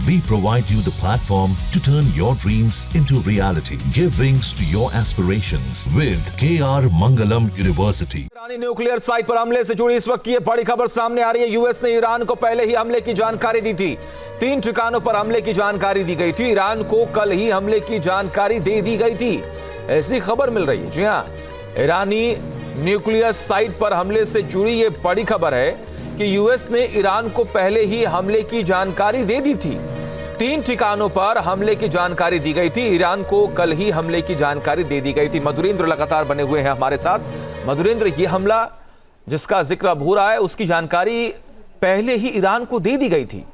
We provide you the platform to turn your dreams into reality. Give wings to your aspirations with KR Mangalam University. Irani nuclear site पर हमले से जुड़ी इस वक्त की बड़ी खबर सामने आ रही है। यूएस ने ईरान को पहले ही हमले की जानकारी दी थी। 3 ठिकानों पर हमले की जानकारी दी गई थी। ईरान को कल ही हमले की जानकारी दे दी गई थी, ऐसी खबर मिल रही है। जी हाँ, ईरानी न्यूक्लियर साइट पर हमले से जुड़ी ये बड़ी खबर है कि यूएस ने ईरान को पहले ही हमले की जानकारी दे दी थी। 3 ठिकानों पर हमले की जानकारी दी गई थी। ईरान को कल ही हमले की जानकारी दे दी गई थी। मधुरेंद्र लगातार बने हुए हैं हमारे साथ। मधुरेंद्र, ये हमला जिसका जिक्र अब हो रहा है, उसकी जानकारी पहले ही ईरान को दे दी गई थी।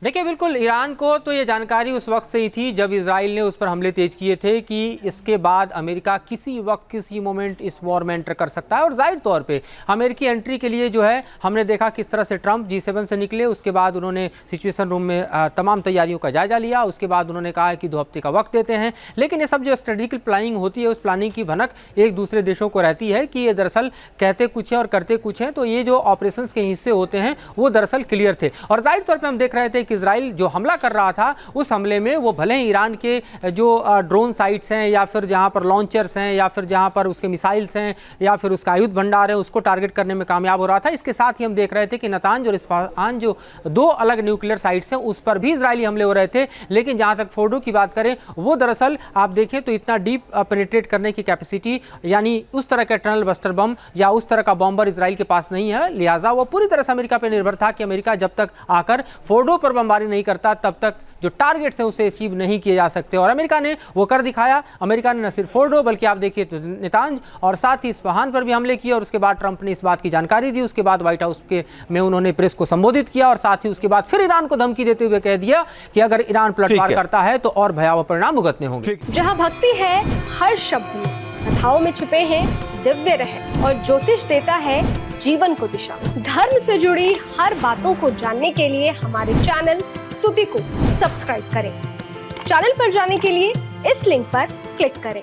देखिए, बिल्कुल ईरान को तो ये जानकारी उस वक्त से ही थी जब इजराइल ने उस पर हमले तेज किए थे कि इसके बाद अमेरिका किसी वक्त किसी मोमेंट इस वॉर में एंटर कर सकता है। और जाहिर तौर पे अमेरिकी एंट्री के लिए जो है हमने देखा किस तरह से ट्रंप G7 से निकले। उसके बाद उन्होंने सिचुएशन रूम में तमाम तैयारियों का जायजा लिया। उसके बाद उन्होंने कहा कि 2 हफ्ते का वक्त देते हैं। लेकिन ये सब जो स्ट्रेटेजिकल प्लानिंग होती है, उस प्लानिंग की भनक एक दूसरे देशों को रहती है कि ये दरअसल कहते कुछ हैं और करते कुछ हैं। तो ये जो ऑपरेशन के हिस्से होते हैं वो दरअसल क्लियर थे। और जाहिर तौर पर हम देख रहे थे इजराइल जो हमला कर रहा था, उस हमले में वो भले ही ईरान के जो ड्रोन साइट्स हैं या फिर जहां पर लॉन्चर्स हैं या फिर जहां पर उसके मिसाइल्स हैं या फिर उसका आयुध भंडार है, उसको टारगेट करने में कामयाब हो रहा था। इसके साथ ही हम देख रहे थे कि नतांज और इस्फहान जो 2 अलग न्यूक्लियर साइट्स हैं, उस पर भी इजरायली हमले हो रहे थे। लेकिन जहां तक फोर्डो की बात करें, वो दरअसल आप देखें तो इतना डीप पेनिट्रेट करने की कैपेसिटी, यानी उस तरह का टनल बस्टर बम या उस तरह का बॉम्बर इजराइल के पास नहीं है। लिहाजा वो पूरी तरह से अमेरिका पर निर्भर था कि अमेरिका जब तक आकर फोर्डो पर बमबारी नहीं करता, तब तक जो टारगेट्स हैं उसे अचीव नहीं किए जा सकते। और अमेरिका ने वो कर दिखाया। अमेरिका ने न सिर्फ फोर्डो बल्कि आप देखिए तो नेतांज और साथ ही इस्फहान पर भी हमले किए। और उसके बाद ट्रंप ने इस बात की जानकारी दी। उसके बाद व्हाइट हाउस के में उन्होंने प्रेस को संबोधित किया और साथ ही उसके बाद फिर ईरान को धमकी देते हुए कह दिया कि अगर ईरान पलटवार करता है तो और भयावह परिणाम भुगतने होंगे। जहां भक्ति है हर शब्द में, कथाओं में छुपे हैं दिव्य रहस्य और ज्योतिष देता है जीवन को दिशा। धर्म से जुड़ी हर बातों को जानने के लिए हमारे चैनल स्तुति को सब्सक्राइब करें। चैनल पर जाने के लिए इस लिंक पर क्लिक करें।